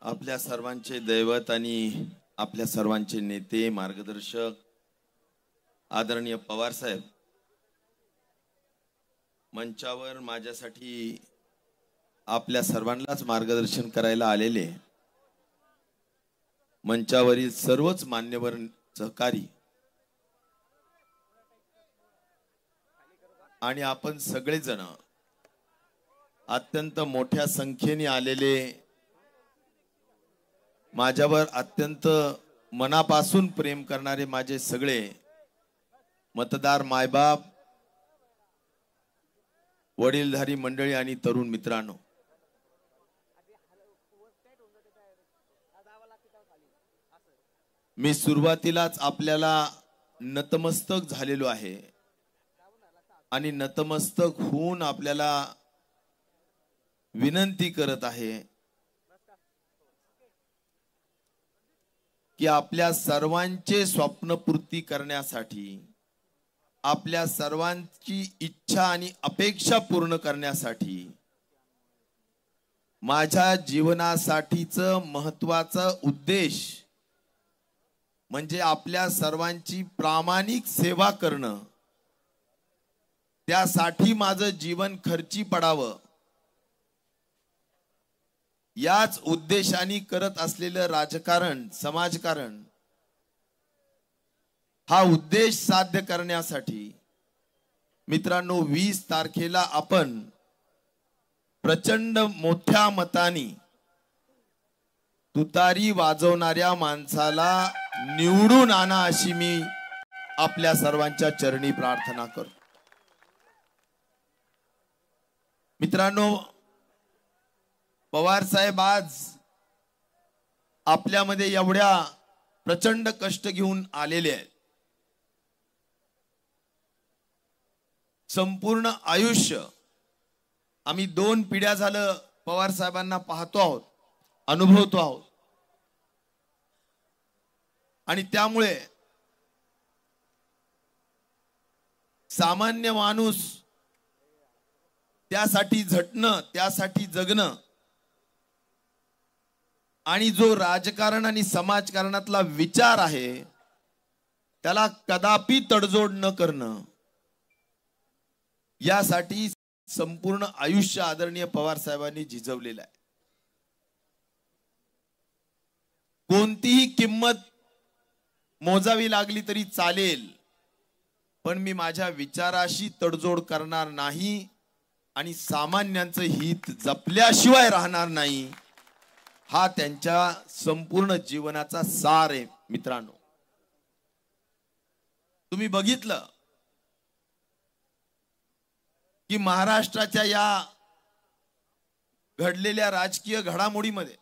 आपल्या सर्वांचे दैवत आणि आपल्या सर्वांचे नेते मार्गदर्शक आदरणीय पवार साहेब, मंचावर माझ्यासाठी आपल्या सर्वांनाच मार्गदर्शन करायला आलेले मंचावरील सर्वच मान्यवर सहकारी आणि आपण सगळेजण अत्यंत मोठ्या संख्येने आलेले, माझ्यावर अत्यंत मनापासून प्रेम करणारे माझे सगळे मतदार मायबाप, वडीलधारी मंडळी आणि तरुण मित्रांनो, मी सुरुवातीलाच आपल्याला नतमस्तक झालेलो आहे आणि नतमस्तक होऊन आपल्याला विनंती करत आहे की आपल्या सर्वांचे स्वप्नपूर्ती करण्यासाठी, आपल्या सर्वांची इच्छा आणि अपेक्षा पूर्ण करण्यासाठी, माझ्या जीवनासाठीचं महत्त्वाचा उद्देश म्हणजे आपल्या सर्वांची प्रामाणिक सेवा करणं, त्यासाठी माझं जीवन खर्ची पडावं, याच उद्देशाने करत असलेलं राजकारण, समाजकारण, हा उद्देश साध्य करण्यासाठी मित्रांनो 20 तारखेला आपण प्रचंड मोठ्या मताने तुतारी वाजवणाऱ्या माणसाला निवडून आणा अशी मी आपल्या सर्वांच्या चरणी प्रार्थना करतो। मित्रांनो, पवार साहेब आज आपल्यामध्ये एवढ्या प्रचंड कष्ट घेऊन आलेले आहेत। संपूर्ण आयुष्य आम्ही 2 पिढ्या झालं पवार साहेबांना पाहतो आहोत, अनुभवतो आहोत आणि त्यामुळे सामान्य माणूस त्यासाठी झटणं, त्यासाठी जगणं आणि जो राजकारण आणि समाजकारणातला विचार आहे त्याला कदापि तडजोड न करणं, यासाठी संपूर्ण आयुष्य आदरणीय पवार साहेबांनी झिजवलेलं आहे। कोणतीही किंमत मोजावी लागली तरी चालेल, पण मी माझ्या विचाराशी तडजोड करणार नाही आणि सामान्यांचं हित जपल्याशिवाय राहणार नाही, हा त्यांच्या संपूर्ण जीवनाचा सार आहे। मित्रांनो, तुम्ही बघितलं की महाराष्ट्राच्या या घडलेल्या राजकीय घडामोडीमध्ये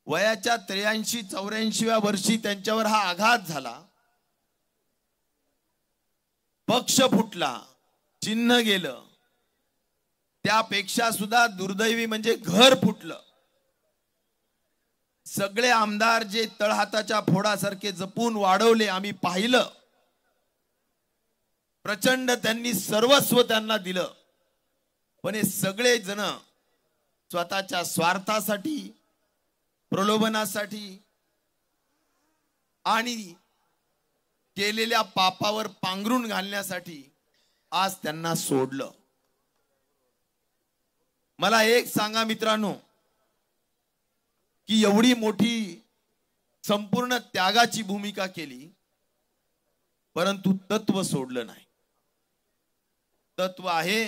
वयाच्या 83-84व्या वर्षी त्यांच्यावर हा आघात झाला, पक्ष फुटला, चिन्ह गेलं, त्यापेक्षा सुद्धा दुर्दैवी म्हणजे घर फुटलं। सगळे आमदार जे तळहाताच्या फोडासारखे जपून वाढवले आम्ही पाहिलं, प्रचंड त्यांनी सर्वस्व त्यांना दिलं, पण हे सगळे जण स्वतःच्या स्वार्थासाठी, प्रलोभनासाठी आणि केलेल्या पापावर पांघरून घालण्यासाठी आज त्यांना सोडलं। मला एक सांगा मित्रांनो, की एवढी मोठी संपूर्ण त्यागाची भूमिका केली, परंतु तत्व सोडलं नाही। तत्व आहे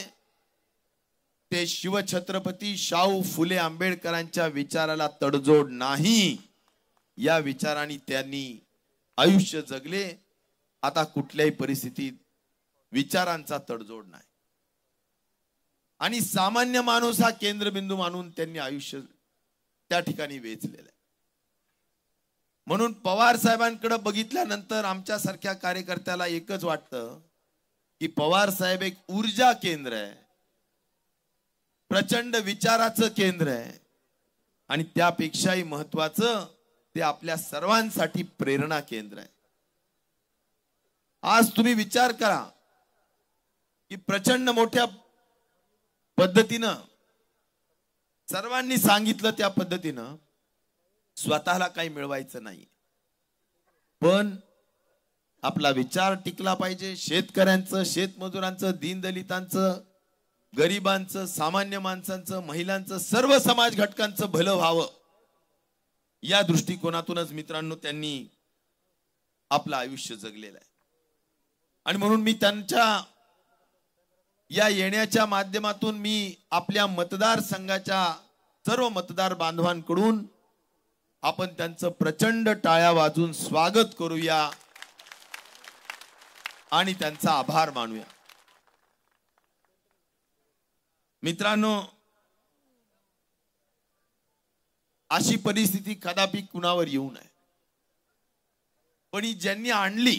ते शिवछत्रपती शाहू फुले आंबेडकरांच्या विचाराला तडजोड नाही, या विचाराने त्यांनी आयुष्य जगले। आता कुठल्याही परिस्थितीत विचारांचा तडजोड नाही आणि सामान्य माणूस हा केंद्रबिंदू मानून त्यांनी आयुष्य त्या ठिकाणी वेचलेलं आहे। म्हणून पवार साहेबांकडे बघितल्यानंतर आमच्या सारख्या कार्यकर्त्याला एकच वाटतं की पवार साहेब एक ऊर्जा केंद्र आहे, प्रचंड विचाराचं केंद्र आहे आणि त्यापेक्षाही महत्त्वाचं ते आपल्या सर्वांसाठी प्रेरणा केंद्र आहे। आज तुम्ही विचार करा की प्रचंड मोठ्या पद्धतीनं सर्वांनी सांगितलं त्या पद्धतीनं स्वतःला काही मिळवायचं नाही, पण आपला विचार टिकला पाहिजे. शेतकऱ्यांचं, शेतमजुरांचं, दीनदलितांचं, गरिबांचं, सामान्य माणसांचं, महिलांचं, सर्व समाज घटकांचं भलं व्हावं या दृष्टिकोनातूनच मित्रांनो त्यांनी आपलं आयुष्य जगलेलं आहे. आणि म्हणून मी त्यांच्या या येण्याच्या माध्यमातून मी आपल्या मतदारसंघाच्या सर्व मतदार बांधवांकडून आपण त्यांचं प्रचंड टाळ्या वाजून स्वागत करूया आणि त्यांचा आभार मानूया. मित्रांनो, अशी परिस्थिती कदापि कुणावर येऊ नये, पण ही ज्यांनी आणली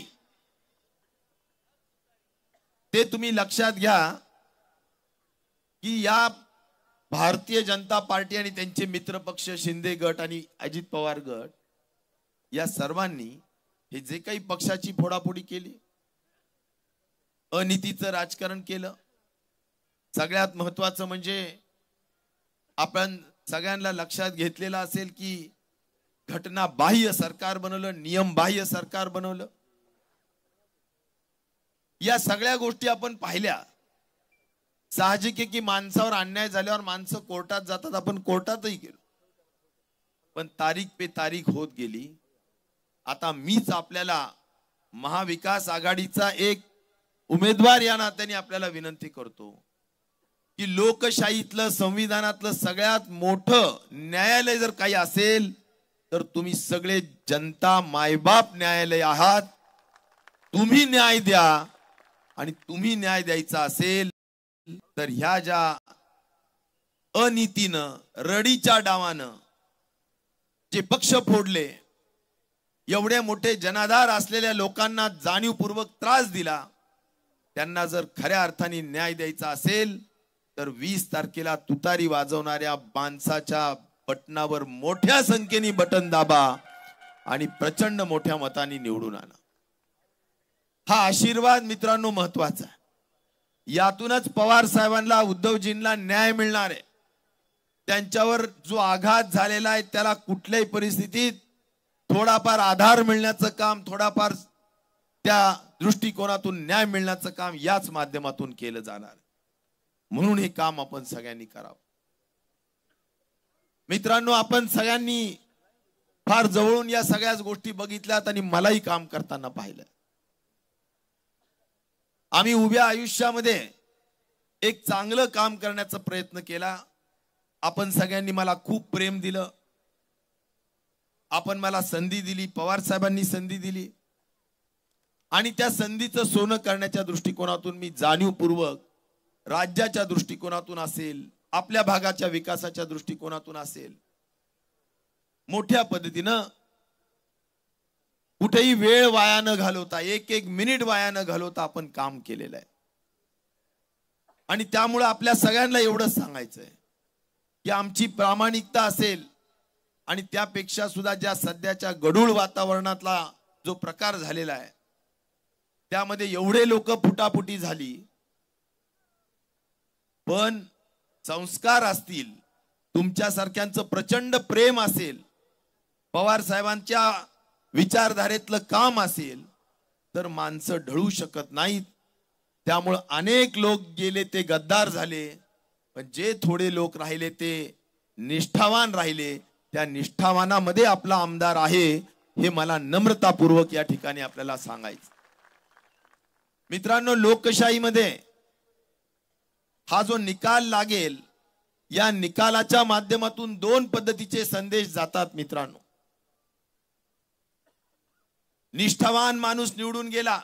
ते तुम्ही लक्षात घ्या की या भारतीय जनता पार्टी आणि त्यांचे मित्र पक्ष शिंदे गट आणि अजित पवार गट या सर्वांनी हे जे काही पक्षाची फोडाफोडी केली, अनितीचं राजकारण केलं, सगळ्यात महत्वाचं म्हणजे आपण सगळ्यांना लक्षात घेतलेलं असेल की घटना बाह्य सरकार बनवलं, नियम बाह्य सरकार बनवलं. या सगळ्या गोष्टी आपण पाहिल्या. साहजिक आहे की माणसावर अन्याय झाल्यावर माणसं कोर्टात जातात, आपण कोर्टातही गेलो, पण तारीख पे तारीख होत गेली. आता मीच आपल्याला महाविकास आघाडीचा एक उमेदवार या नात्याने आपल्याला विनंती करतो की लोकशाहीतलं, संविधानातलं सगळ्यात मोठं न्यायालय जर काही असेल तर तुम्ही सगळे जनता मायबाप न्यायालय आहात. तुम्ही न्याय द्या, आणि तुम्ही न्याय द्यायचा असेल तर ह्या ज्या अनितीनं, रडीच्या डावानं जे पक्ष फोडले, एवढे मोठे जनाधार असलेल्या लोकांना जाणीवपूर्वक त्रास दिला, त्यांना जर खऱ्या अर्थाने न्याय द्यायचा असेल तर 20 तारखेला तुतारी वाजवणाऱ्या माणसाच्या बटनावर मोठ्या संख्येने बटन दाबा आणि प्रचंड मोठ्या मतांनी निवडून आणा. हा आशीर्वाद मित्रांनो महत्वाचा आहे. यातूनच पवार साहेबांना, उद्धवजींना न्याय मिळणार आहे. त्यांच्यावर जो आघात झालेला आहे त्याला कुठल्याही परिस्थितीत थोडाफार आधार मिळण्याचं काम, थोडाफार त्या दृष्टिकोनातून न्याय मिळण्याचं काम याच माध्यमातून केलं जाणार. म्हणून हे काम आपण सगळ्यांनी करावं. मित्रांनो, आपण सगळ्यांनी फार जवळून या सगळ्याच गोष्टी बघितल्यात आणि मलाही काम करताना पाहिलं. आम्ही उभ्या आयुष्यामध्ये एक चांगलं काम करण्याचा प्रयत्न केला. आपण सगळ्यांनी मला खूप प्रेम दिलं, आपण मला संधी दिली, पवार साहेबांनी संधी दिली, आणि त्या संधीचं सोनं करण्याच्या दृष्टिकोनातून मी जाणीवपूर्वक राज्याच्या दृष्टिकोनातून असेल, आपल्या भागाच्या विकासाच्या दृष्टिकोनातून असेल, मोठ्या पद्धतीनं कुठेही वेळ वाया न घालवता, एक मिनिट वाया न घालवता आपण काम केलेलं आहे. आणि त्यामुळे आपल्या सगळ्यांना एवढंच सांगायचंय की आमची प्रामाणिकता असेल, आणि त्यापेक्षा सुद्धा ज्या सध्याच्या गढूळ वातावरणातला जो प्रकार झालेला आहे त्यामध्ये एवढे लोक फुटाफुटी झाली, पण संस्कार असतील, तुमच्यासारख्यांचं प्रचंड प्रेम असेल, पवार साहेबांच्या विचारधारेतलं काम असेल तर माणसं ढळू शकत नाहीत. त्यामुळे अनेक लोक गेले ते गद्दार झाले, पण जे थोडे लोक राहिले ते निष्ठावान राहिले. त्या निष्ठावानामध्ये आपला आमदार आहे हे मला नम्रतापूर्वक या ठिकाणी आपल्याला सांगायचं. मित्रांनो, लोकशाहीमध्ये हा जो निकाल लागेल, या निकालाच्या माध्यमातून 2 पद्धतीचे संदेश जातात. मित्रांनो, निष्ठावान माणूस निवडून गेला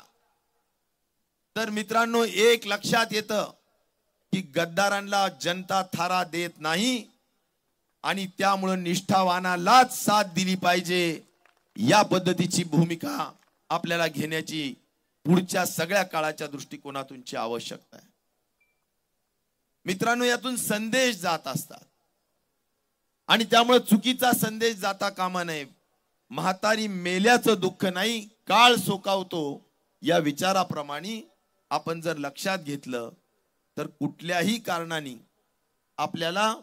तर मित्रांनो एक लक्षात येतं की गद्दारांना जनता थारा देत नाही, आणि त्यामुळे निष्ठावानालाच साथ दिली पाहिजे. या पद्धतीची भूमिका आपल्याला घेण्याची पुढच्या सगळ्या काळाच्या दृष्टिकोनातूनची आवश्यकता आहे. मित्रांनो, यातून संदेश जात असतात आणि त्यामुळे चुकीचा संदेश जाता कामा नये. म्हातारी मेल्याचं दुःख नाही, काळ सोकावतो या विचाराप्रमाणे आपण जर लक्षात घेतलं तर कुठल्याही कारणाने आपल्याला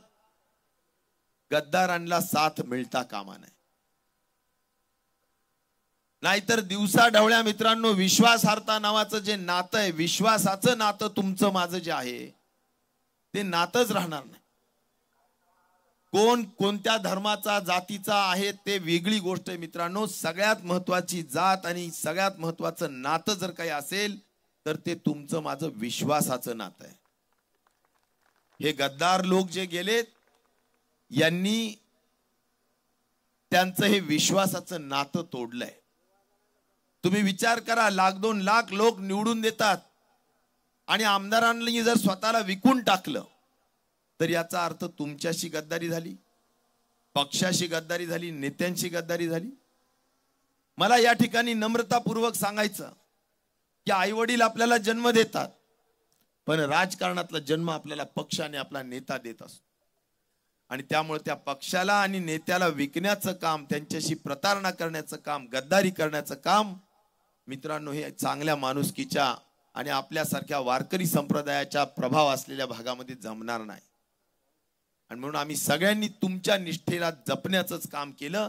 गद्दारांना साथ मिळता कामा नये. नाहीतर दिवसा ढवळ्या मित्रांनो, विश्वासार्हता नावाचं जे नातं आहे, विश्वासाचं नातं तुमचं माझं जे आहे ते नातंच राहणार नाही. कोण कोणत्या धर्माचा जातीचा आहे ते वेगळी गोष्ट आहे मित्रांनो. सगळ्यात महत्वाची जात आणि सगळ्यात महत्वाचं नातं जर काही असेल तर ते तुमचं माझं विश्वासाचं नातं आहे. हे गद्दार लोक जे गेलेत यांनी त्यांचं हे विश्वासाचं नातं तोडलंय. तुम्ही विचार करा, 1-2 लाख लोक निवडून देतात आणि आमदारांनी जर स्वतःला विकून टाकलं तर याचा अर्थ तुमच्याशी गद्दारी झाली, पक्षाशी गद्दारी झाली, नेत्यांशी गद्दारी झाली. मला या ठिकाणी नम्रतापूर्वक सांगायचं की आईवडील आपल्याला जन्म देतात, पण राजकारणातला जन्म आपल्याला पक्ष आणि आपला नेता देत असतो. आणि त्यामुळे त्या पक्षाला आणि नेत्याला विकण्याचं काम, त्यांच्याशी प्रतारणा करण्याचं काम, गद्दारी करण्याचं काम मित्रांनो हे चांगल्या माणुसकीच्या आणि आपल्यासारख्या वारकरी संप्रदायाच्या प्रभाव असलेल्या भागामध्ये जमणार नाही. आणि म्हणून आम्ही सगळ्यांनी तुमच्या निष्ठेला जपण्याचंच काम केलं.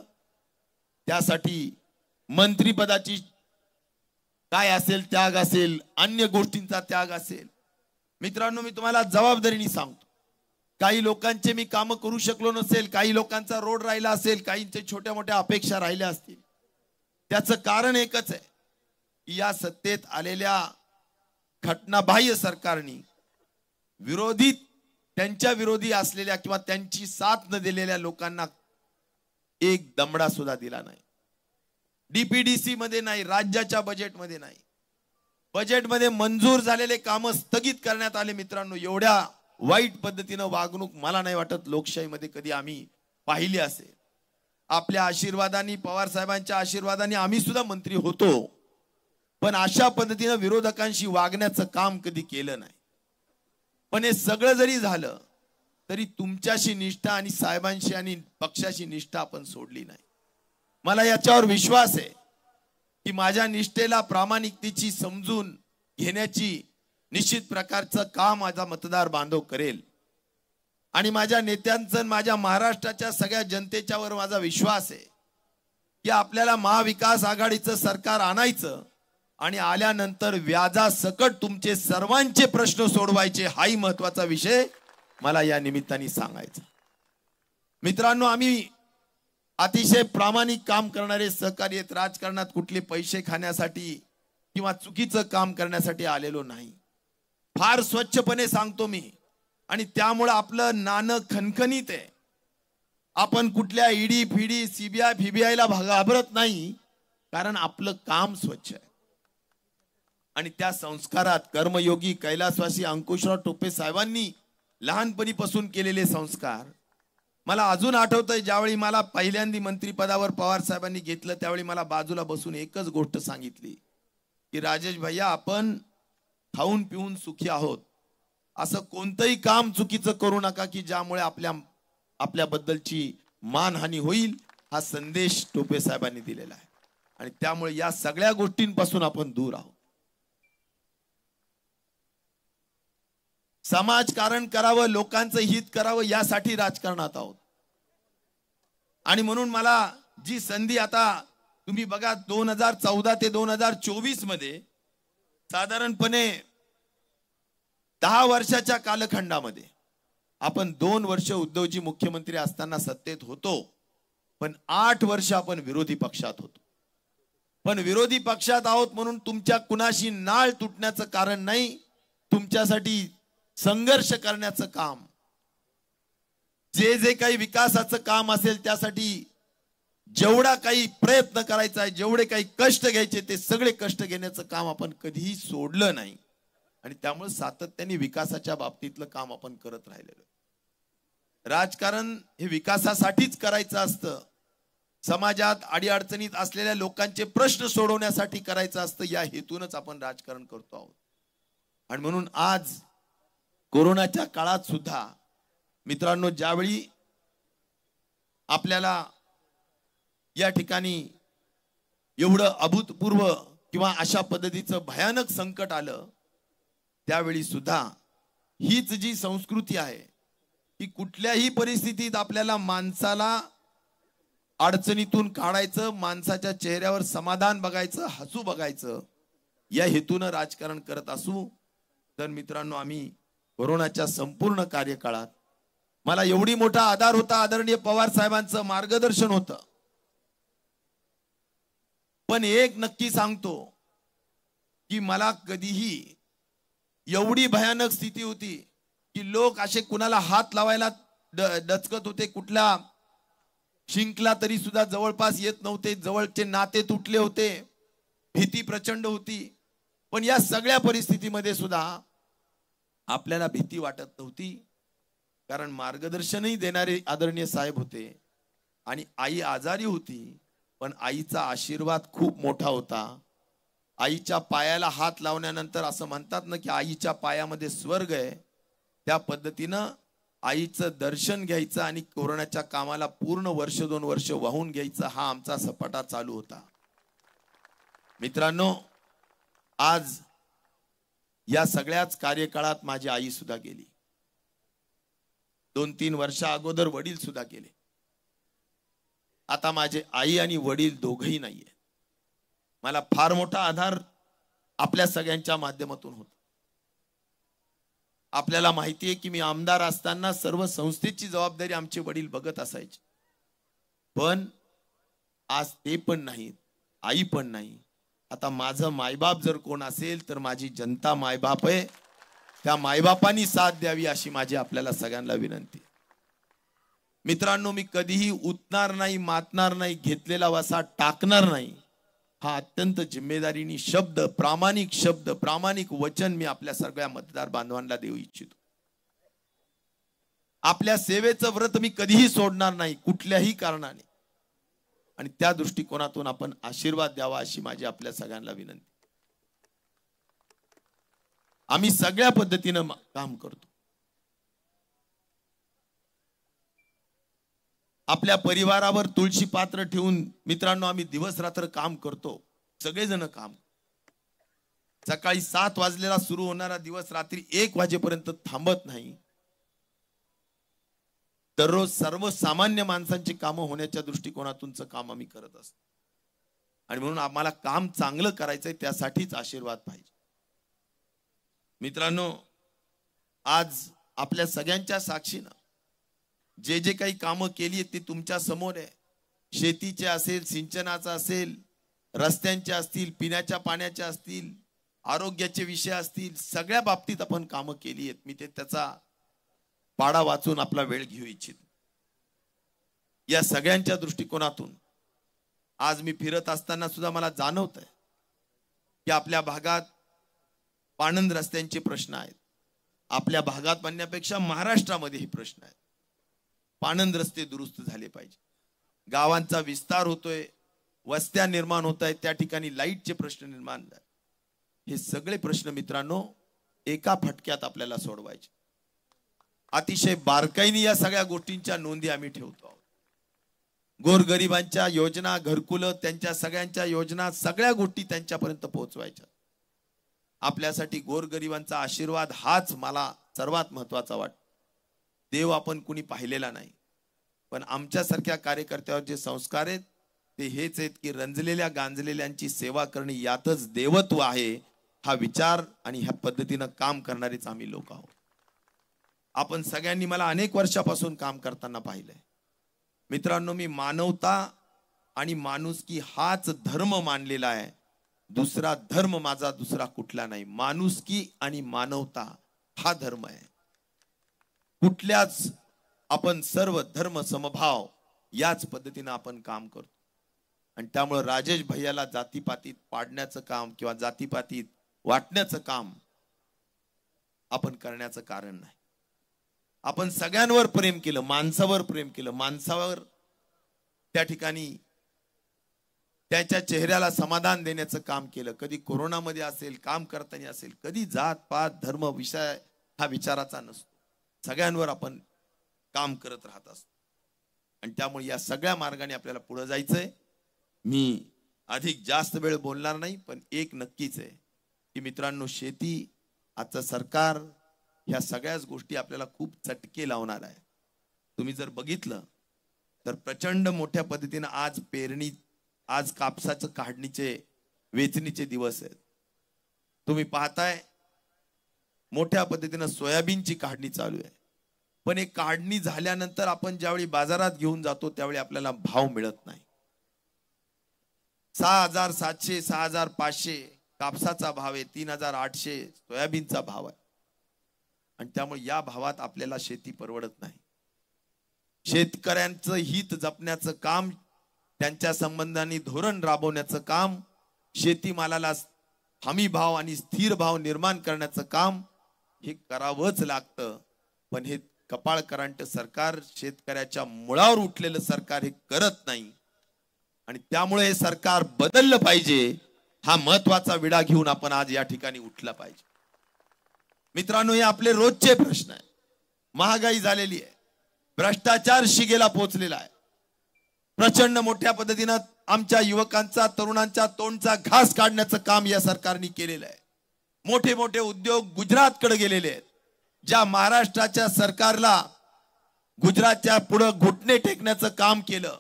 त्यासाठी मंत्रिपदाची काय असेल त्याग असेल, अन्य गोष्टींचा त्याग असेल. मित्रांनो मी तुम्हाला जबाबदारीने सांगतो, काही लोकांचे मी काम करू शकलो नसेल, काही लोकांचा रोड राहिला असेल, काहींचे छोट्या मोठ्या अपेक्षा राहिल्या असतील. त्याचं कारण एकच आहे की या सत्तेत आलेल्या घटनाबाह्य सरकारने विरोधी, त्यांच्या विरोधी असलेल्या किंवा त्यांची साथ न दिलेल्या लोकांना एक दमडा सुद्धा दिला नाही. डीपीडीसी मध्ये नाही, राज्याच्या बजेटमध्ये नाही, बजेटमध्ये मंजूर झालेले काम स्थगित करण्यात आले. मित्रांनो एवढ्या वाईट पद्धतीने वागणूक मला नाही वाटत लोकशाहीमध्ये कधी आम्ही पाहिली असेल. आपल्या आशीर्वादाने, पवार साहेबांच्या आशीर्वादाने आम्ही सुद्धा मंत्री होतो, पण अशा पद्धतीने विरोधकांशी वागण्याचं काम कधी केलं नाही. पण हे सगळं जरी झालं तरी तुमच्याशी निष्ठा आणि साहेबांशी आणि पक्षाशी निष्ठा आपण सोडली नाही. मला याच्यावर विश्वास आहे की माझ्या निष्ठेला, प्रामाणिकतेची समजून घेण्याची निश्चित प्रकारचं काम माझा मतदार बांधव करेल. आणि माझ्या नेत्यांचं, माझ्या महाराष्ट्राच्या सगळ्या जनतेच्यावर माझा विश्वास आहे की आपल्याला महाविकास आघाडीचं सरकार आणायचं आणि आल्यानंतर व्याजासकट तुमचे सर्वांचे प्रश्न सोडवायचे. हाही महत्वाचा विषय मला या निमित्ताने सांगायचा. मित्रांनो आम्ही अतिशय प्रामाणिक काम करणारे सहकारी आहेत. राजकारणात कुठले पैसे खाण्यासाठी किंवा चुकीचं काम करण्यासाठी आलेलो नाही. फार स्वच्छपणे सांगतो मी. आणि त्यामुळे आपलं नाणं खणखणीत आहे. आपण कुठल्या ईडी फीडी, सीबीआय फीबीआयला घाबरत नाही, कारण आपलं काम स्वच्छ आहे. आणि त्या संस्कारात कर्मयोगी कैलासवासी अंकुशराव टोपे साहेबांनी लहानपणीपासून केलेले संस्कार मला अजून आठवतंय. ज्यावेळी मला पहिल्यांदा मंत्रिपदावर पवार साहेबांनी घेतलं त्यावेळी मला बाजूला बसून एकच गोष्ट सांगितली की राजेश भैया, आपण खाऊन पिऊन सुखी आहोत, असं कोणतंही काम चुकीचं करू नका की ज्यामुळे आपल्याबद्दलची मानहानी होईल. हा संदेश टोपे साहेबांनी दिलेला आहे. आणि त्यामुळे या सगळ्या गोष्टींपासून आपण दूर आहोत. समाजकारण करावं, लोकांचं हित करावं, यासाठी राजकारणात आहोत. आणि म्हणून मला जी संधी, आता तुम्ही बघा 2014 ते 2024 मध्ये साधारणपणे 10 वर्षाच्या कालखंडामध्ये आपण 2 वर्ष उद्धवजी मुख्यमंत्री असताना सत्तेत होतो, पण 8 वर्ष आपण विरोधी पक्षात होतो. पण विरोधी पक्षात आहोत म्हणून तुमच्या कुणाशी नाळ तुटण्याचं कारण नाही. तुमच्यासाठी संघर्ष करण्याचं काम, जे काही विकासाचं काम असेल त्यासाठी जेवढा काही प्रयत्न करायचा आहे, जेवढे काही कष्ट घ्यायचे ते सगळे कष्ट घेण्याचं काम आपण कधीही सोडलं नाही. आणि त्यामुळे सातत्याने विकासाच्या बाबतीतलं काम आपण करत राहिलेलो. राजकारण हे विकासासाठीच करायचं असतं. समाजात अडीअडचणीत असलेल्या लोकांचे प्रश्न सोडवण्यासाठी करायचं असतं. या हेतूनच आपण राजकारण करतो आहोत. आणि म्हणून आज कोरोनाच्या काळात सुद्धा मित्रांनो, ज्यावेळी आपल्याला या ठिकाणी एवढं अभूतपूर्व किंवा अशा पद्धतीचं भयानक संकट आलं, त्यावेळी सुद्धा हीच जी संस्कृती आहे की कुठल्याही परिस्थितीत आपल्याला माणसाला अडचणीतून काढायचं, माणसाच्या चेहऱ्यावर समाधान बघायचं, हसू बघायचं, या हेतूनं राजकारण करत असू तर मित्रांनो, आम्ही कोरोनाच्या संपूर्ण कार्यकाळात मला एवढी मोठा आधार होता, आदरणीय पवार साहेबांचं मार्गदर्शन होतं. पण एक नक्की सांगतो की मला कधीही एवढी भयानक स्थिती होती की लोक असे कुणाला हात लावायला डचकत होते, कुठला शिंकला तरी सुद्धा जवळपास येत नव्हते, जवळचे नाते तुटले होते, भीती प्रचंड होती. पण या सगळ्या परिस्थितीमध्ये सुद्धा आपल्याला भीती वाटत नव्हती, कारण मार्गदर्शनही देणारे आदरणीय साहेब होते आणि आई आजारी होती, पण आईचा आशीर्वाद खूप मोठा होता. आईच्या पायाला हात लावल्यानंतर असं म्हणतात ना की आईच्या पायामध्ये स्वर्ग आहे, त्या पद्धतीनं आईचं दर्शन घ्यायचं आणि कोरोनाच्या कामाला पूर्ण वर्ष 2 वर्ष वाहून घ्यायचं, हा आमचा सपाटा चालू होता. मित्रांनो, आज या सगळ्याच कार्यकाळात माझी आई सुद्धा गेली. 2-3 वर्षा अगोदर वडील सुद्धा गेले. आता माझे आई आणि वडील दोघंही नाहीये. मला फार मोठा आधार आपल्या सगळ्यांच्या माध्यमातून होता. आपल्याला माहिती आहे की मी आमदार असताना सर्व संस्थेची जबाबदारी आमचे वडील बघत असायचे. पण आज ते पण नाहीत, आई पण नाही. आता माझं मायबाप जर कोण असेल तर माझी जनता मायबाप आहे. त्या मायबापांनी साथ द्यावी अशी माझी आपल्याला सगळ्यांना विनंती. मित्रांनो, मी कधीही उतणार नाही, मातणार नाही, घेतलेला वसा टाकणार नाही, हा अत्यंत जिम्मेदारीने शब्द, प्रामाणिक वचन मी आपल्या सगळ्या मतदार बांधवांना देऊ इच्छितो. आपल्या सेवेचं व्रत मी कधीही सोडणार नाही कुठल्याही कारणाने, आणि त्या दृष्टिकोनातून आपण आशीर्वाद द्यावा अशी माझी आपल्या सगळ्यांना विनंती. आम्ही सगळ्या पद्धतीनं काम करतो. आपल्या परिवारावर तुळशी पात्र ठेवून मित्रांनो आम्ही दिवस रात्र काम करतो. सगळेजण काम. सकाळी 7 वाजलेला सुरू होणारा दिवस रात्री 1 वाजेपर्यंत थांबत नाही. दररोज सर्वसामान्य माणसांची कामं होण्याच्या दृष्टिकोनातूनच काम आम्ही करत असतो. आणि म्हणून आम्हाला काम चांगलं करायचंय, त्यासाठीच आशीर्वाद पाहिजे. मित्रांनो, आज आपल्या सगळ्यांच्या साक्षीनं जे जे काही कामं केली आहेत ते तुमच्या समोर आहे. शेतीचे असेल, सिंचनाचा असेल, रस्त्यांचे असतील, पिण्याच्या पाण्याचे असतील, आरोग्याचे विषय असतील, सगळ्या बाबतीत आपण कामं केली आहेत. मी त्याचा पाडा वाचून आपला वेळ घेऊ इच्छित. या सगळ्यांच्या दृष्टिकोनातून आज मी फिरत असताना सुद्धा मला जाणवत आहे की आपल्या भागात पाणंद रस्त्यांचे प्रश्न आहेत. आपल्या भागात म्हणण्यापेक्षा महाराष्ट्रामध्ये हे प्रश्न आहेत. पाणंद रस्ते दुरुस्त झाले पाहिजे. गावांचा विस्तार होतोय, वस्त्या निर्माण होत आहेत, त्या ठिकाणी लाईटचे प्रश्न निर्माण झाले. हे सगळे प्रश्न मित्रांनो एका फटक्यात आपल्याला सोडवायचे. अतिशय बारकाईने या सगळ्या गोष्टींच्या नोंदी आम्ही ठेवतो आहोत. गोरगरिबांच्या योजना, घरकुलं, त्यांच्या सगळ्यांच्या योजना, सगळ्या गोष्टी त्यांच्यापर्यंत पोहोचवायच्या. आपल्यासाठी गोरगरिबांचा आशीर्वाद हाच मला सर्वात महत्वाचा वाटतो. देव आपण कुणी पाहिलेला नाही, पण आमच्यासारख्या कार्यकर्त्यावर जे संस्कार आहेत ते हेच आहेत की रंजलेल्या गांजलेल्यांची सेवा करणे यातच देवत्व आहे. हा विचार आणि ह्या पद्धतीनं काम करणारेच आम्ही लोक आहोत. आपण सगळ्यांनी मला अनेक वर्षापासून काम करताना पाहिलंय. मित्रांनो, मी मानवता आणि माणुसकी हाच धर्म मानलेला आहे. दुसरा धर्म माझा दुसरा कुठला नाही. माणुसकी आणि मानवता हा धर्म आहे. कुठल्याच आपण सर्व धर्म समभाव याच पद्धतीने आपण काम करतो. आणि त्यामुळे राजेश भैयाला जातीपातीत पाडण्याचं काम किंवा जातीपातीत वाटण्याचं काम आपण करण्याचं कारण नाही. आपण सगळ्यांवर प्रेम केलं, माणसावर प्रेम केलं, माणसावर त्या ठिकाणी त्याच्या चेहऱ्याला समाधान देण्याचं काम केलं. कधी कोरोनामध्ये असेल, काम करताना असेल, कधी जात पात धर्म विषय हा विचाराचा नसतो. सगळ्यांवर आपण काम करत राहत असतो. आणि त्यामुळे या सगळ्या मार्गाने आपल्याला पुढे जायचंय. मी अधिक जास्त वेळ बोलणार नाही, पण एक नक्कीच आहे की मित्रांनो, शेती, आजचं सरकार, ह्या सगळ्याच गोष्टी आपल्याला खूप चटके लावणार आहे. तुम्ही जर बघितलं तर प्रचंड मोठ्या पद्धतीने आज पेरणी, आज कापसाचं काढणीचे, वेचणीचे दिवस आहेत. तुम्ही पाहताय मोठ्या पद्धतीने सोयाबीनची काढणी चालू आहे. पण एक काढणी झाल्यानंतर आपण ज्यावेळी बाजारात घेऊन जातो त्यावेळी आपल्याला भाव मिळत नाही. 6,700 6,500 कापसाचा भाव आहे, 3,800 सोयाबीनचा भाव आहे. आणि त्यामुळे या भावात आपल्याला शेती परवडत नाही. शेतकऱ्यांचं हित जपण्याचं काम, त्यांच्या संबंधाने धोरण राबवण्याचं काम, शेतीमालाला हमी भाव आणि स्थिर भाव निर्माण करण्याचं काम हे करावंच लागतं. पण हे कपाळकरांट सरकार, शेतकऱ्याच्या मुळावर उठलेलं सरकार हे करत नाही. आणि त्यामुळे हे सरकार बदललं पाहिजे. हा महत्वाचा विडा घेऊन आपण आज या ठिकाणी उठला पाहिजे. मित्रांनो, हे आपले रोजचे प्रश्न आहे. महागाई झालेली आहे, भ्रष्टाचार शिगेला पोहोचलेला आहे. प्रचंड मोठ्या पद्धतीने आमच्या युवकांचा, तरुणांच्या तोंडचा घास काढण्याचं काम या सरकारने केलेलं आहे. मोठे मोठे उद्योग गुजरातकडे गेलेले आहेत. ज्या महाराष्ट्राच्या सरकारला गुजरातच्या पुढे घुटणे टेकण्याचं काम केलं,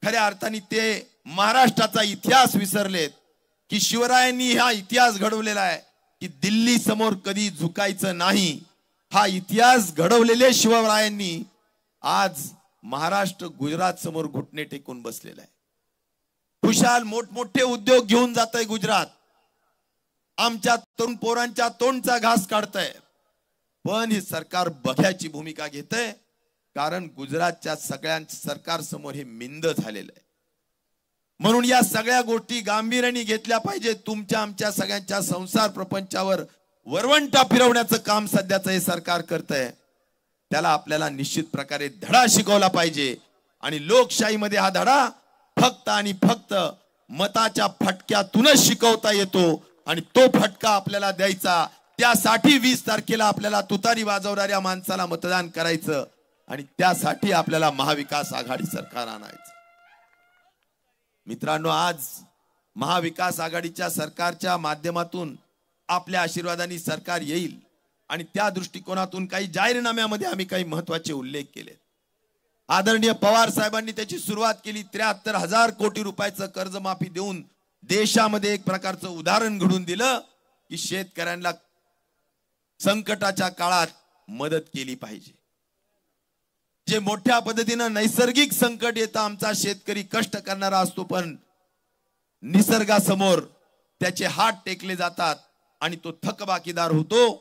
खऱ्या अर्थाने ते महाराष्ट्राचा इतिहास विसरलेत. की शिवरायांनी हा इतिहास घडवलेला आहे की दिल्ली समोर कधी झुकायचं नाही. हा इतिहास घडवलेले शिवरायांनी आज महाराष्ट्र गुजरात समोर घुटणे टेकून बसलेला आहे. खुशाल मोठमोठे उद्योग घेऊन जातंय गुजरात. आमच्या तरुण पोरांच्या तोंडचा घास काढतंय. पण हे सरकार बघ्याची भूमिका घेतंय, कारण गुजरातच्या सगळ्या सरकार समोर हे मिंद झालेलं आहे. म्हणून या सगळ्या गोष्टी गांभीर्याने घेतल्या पाहिजे. तुमच्या आमच्या सगळ्यांच्या संसार प्रपंचावर वरवंटा फिरवण्याचं काम सध्याचं हे सरकार करतंय. त्याला आपल्याला निश्चित प्रकारे धडा शिकवला पाहिजे. आणि लोकशाहीमध्ये हा धडा फक्त आणि फक्त मताच्या फटक्यातूनच शिकवता येतो. आणि तो फटका आपल्याला द्यायचा. त्यासाठी 20 तारखेला आपल्याला तुतारी वाजवणाऱ्या माणसाला मतदान करायचं. आणि त्यासाठी आपल्याला महाविकास आघाडी सरकार आणायचं. मित्रांनो, आज महाविकास आघाडीच्या सरकारच्या माध्यमातून आपल्या आशीर्वादाने सरकार येईल. आणि त्या दृष्टिकोनातून काही जाहीरनाम्यामध्ये आम्ही काही महत्वाचे उल्लेख केले. आदरणीय पवार साहेबांनी त्याची सुरुवात केली. 73,000 कोटी रुपयाचं कर्जमाफी देऊन देशामध्ये एक प्रकारचं उदाहरण घडून दिलं की शेतकऱ्यांना संकटाच्या काळात मदत केली पाहिजे. जे मोठ्या पद्धतीनं नैसर्गिक संकट येतं, आमचा शेतकरी कष्ट करणारा असतो, पण निसर्गासमोर त्याचे हात टेकले जातात आणि तो थकबाकीदार होतो.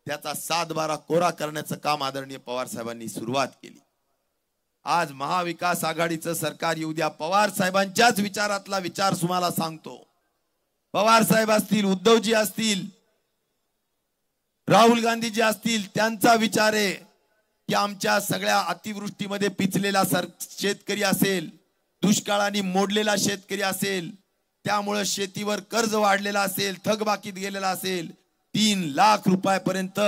त्याचा 7-12 कोरा करण्याचं काम आदरणीय पवार साहेबांनी सुरुवात केली. आज महाविकास आघाडीचं सरकार येऊ द्या. पवार साहेबांच्याच विचारातला विचार तुम्हाला सांगतो. पवार साहेब असतील, उद्धवजी असतील, राहुल गांधीजी असतील, त्यांचा विचार आहे की आमच्या सगळ्या अतिवृष्टीमध्ये पिचलेला शेतकरी असेल, दुष्काळाने मोडलेला शेतकरी असेल, त्यामुळे शेतीवर कर्ज वाढलेला असेल, थकबाकीत गेलेला असेल, 3 लाख रुपयापर्यंत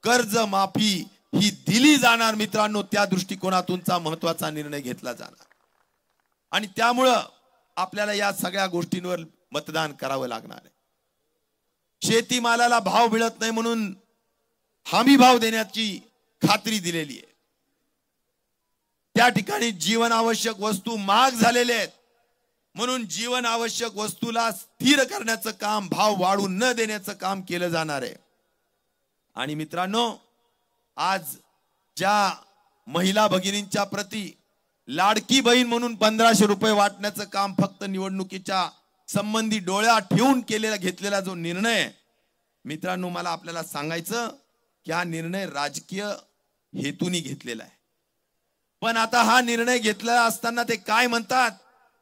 कर्ज माफी ही दिली जाणार. मित्रांनो, त्या दृष्टिकोनातूनचा महत्वाचा निर्णय घेतला जाणार. आणि त्यामुळं आपल्याला या सगळ्या गोष्टींवर मतदान करावं लागणार आहे. शेतीमालाला भाव मिळत नाही म्हणून हमी भाव देण्याची खात्री दिलेली आहे. त्या ठिकाणी जीवनावश्यक वस्तू महाग झालेले आहेत म्हणून जीवनावश्यक वस्तूला स्थिर करण्याचं काम, भाव वाढू न देण्याचं काम केलं जाणार आहे. आणि मित्रांनो, आज ज्या महिला भगिनींच्या प्रती लाडकी बहीण म्हणून 1500 रुपये वाटण्याचं काम फक्त निवडणुकीच्या संबंधी डोळ्या ठेवून घेतलेला जो निर्णय, मित्रांनो, मला आपल्याला सांगायचं की हा निर्णय राजकीय हेतूनी घेतलेला आहे. पण आता हा निर्णय घेतला असताना ते काय म्हणतात,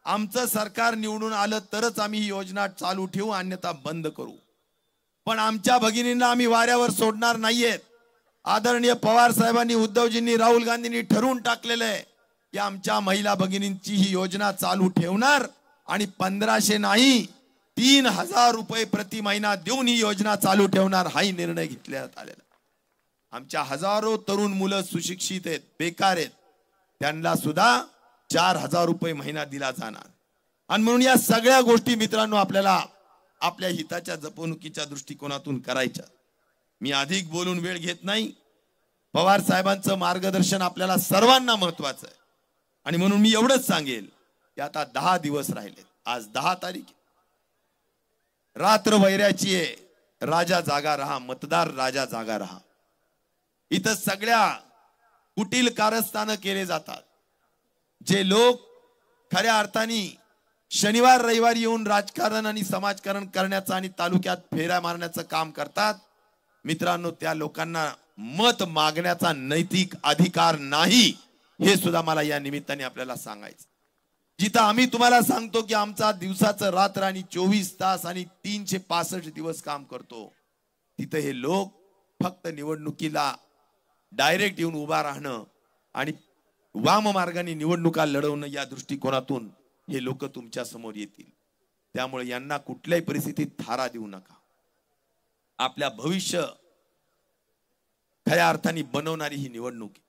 आमचं सरकार निवडून आलं तरच आम्ही ही योजना चालू ठेवू, अन्यथा बंद करू. पण आमच्या भगिनींना आम्ही वाऱ्यावर सोडणार नाहीये. आदरणीय पवार साहेबांनी, उद्धवजींनी, राहुल गांधींनी ठरवून टाकलेलं आहे की आमच्या महिला भगिनींची ही योजना चालू ठेवणार. आणि 1500 नाही, 3000 रुपये प्रति महिना देऊन ही योजना चालू ठेवणार, हाही निर्णय घेतण्यात आलेला. आमच्या हजारो तरुण मुलं सुशिक्षित आहेत, बेकार आहेत, त्यांना सुद्धा 4000 रुपये महिना दिला जाणार. आणि म्हणून या सगळ्या गोष्टी मित्रांनो आपल्याला आपल्या हिताच्या जपवणुकीच्या दृष्टिकोनातून करायच्या. मी अधिक बोलून वेळ घेत नाही. पवार साहेबांचं मार्गदर्शन आपल्याला सर्वांना महत्वाचं आहे. आणि म्हणून मी एवढंच सांगेल की आता 10 दिवस राहिले. आज 10 तारीख, रात्र वैऱ्याची आहे. राजा जागा रहा, मतदार राजा जागा रहा. इथं सगळ्या कुटील कारस्थानं केले जातात. जे लोक खऱ्या अर्थाने शनिवार रविवार येऊन राजकारण आणि समाजकारण करण्याचं आणि तालुक्यात फेऱ्या मारण्याचं काम करतात, मित्रांनो, त्या लोकांना मत मागण्याचा नैतिक अधिकार नाही, हे सुद्धा मला या निमित्ताने आपल्याला सांगायचं. जिथं आम्ही तुम्हाला सांगतो की आमचा दिवसाचं रात्र आणि 24 तास आणि 365 दिवस काम करतो, तिथं हे लोक फक्त निवडणुकीला डायरेक्ट येऊन उभा राहणं आणि वाम मार्गाने निवडणुका लढवणं या दृष्टिकोनातून हे लोक तुमच्या समोर येतील. त्यामुळे यांना कुठल्याही परिस्थितीत थारा देऊ नका. आपल्या भविष्य खऱ्या अर्थाने बनवणारी ही निवडणूक आहे.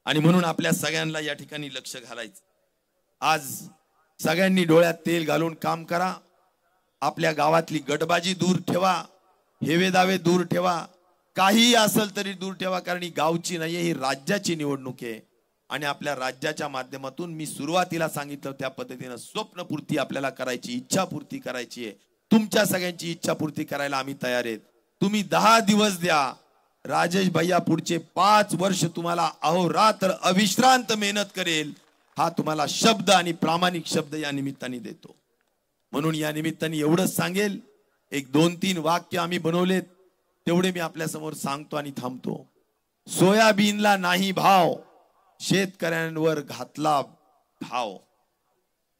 आणि म्हणून आपल्या सगळ्यांना या ठिकाणी लक्ष घालायचं. आज सगळ्यांनी डोळ्यात तेल घालून काम करा. आपल्या गावातली गटबाजी दूर ठेवा, हेवे दावे दूर ठेवा, काही असेल तरी दूर ठेवा. कारण ही गावची नाहीये, ही राज्याची निवडणूक आहे. आणि आपल्या राज्याच्या माध्यमातून मी सुरुवातीला सांगितलं त्या पद्धतीनं स्वप्नपूर्ती आपल्याला करायची, इच्छापूर्ती करायची आहे. तुमच्या सगळ्यांची इच्छापूर्ती करायला आम्ही तयार आहेत. तुम्ही 10 दिवस द्या. राजेश भैया पुढचे 5 वर्ष तुम्हाला अहोरात्र अविश्रांत मेहनत करेल, हा तुम्हाला शब्द आणि प्रामाणिक शब्द या निमित्ताने देतो. म्हणून या निमित्ताने एवढंच सांगेल, एक 2-3 वाक्य आम्ही बनवलेत, तेवढे मी आपल्या समोर सांगतो आणि थांबतो. सोयाबीनला नाही भाव, शेतकऱ्यांवर घातला भाव.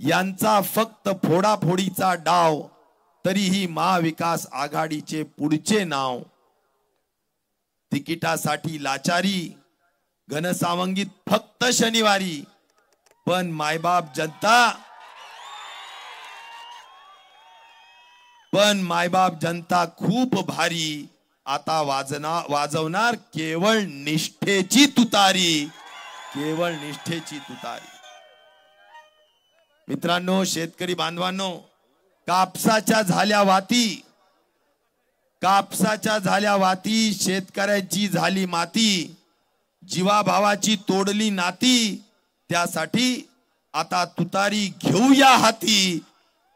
यांचा फक्त फोडाफोडीचा डाव, तरीही महाविकास आघाडीचे पुढचे नाव. तिकिटासाठी लाचारी, घनसावंगीत फक्त शनिवारी. पण मायबाप जनता खूप भारी. आता वाजवणार केवळ निष्ठेची तुतारी, केवळ निष्ठेची तुतारी. मित्रांनो, शेतकरी बांधवांनो, कापसाच्या झाल्या वाती, शेतकऱ्याची झाली माती. जीवाभावाची तोडली नाती, त्यासाठी आता तुतारी घेऊया हाती.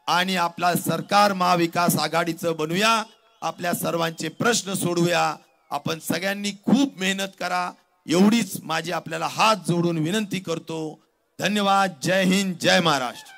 आणि आपला सरकार महाविकास आघाडीचं बनवूया. आपल्या सर्वांचे प्रश्न सोडवूया. आपण सगळ्यांनी खूप मेहनत करा, एवढीच माझी आपल्याला हात जोडून विनंती करतो. धन्यवाद. जय हिंद, जय महाराष्ट्र.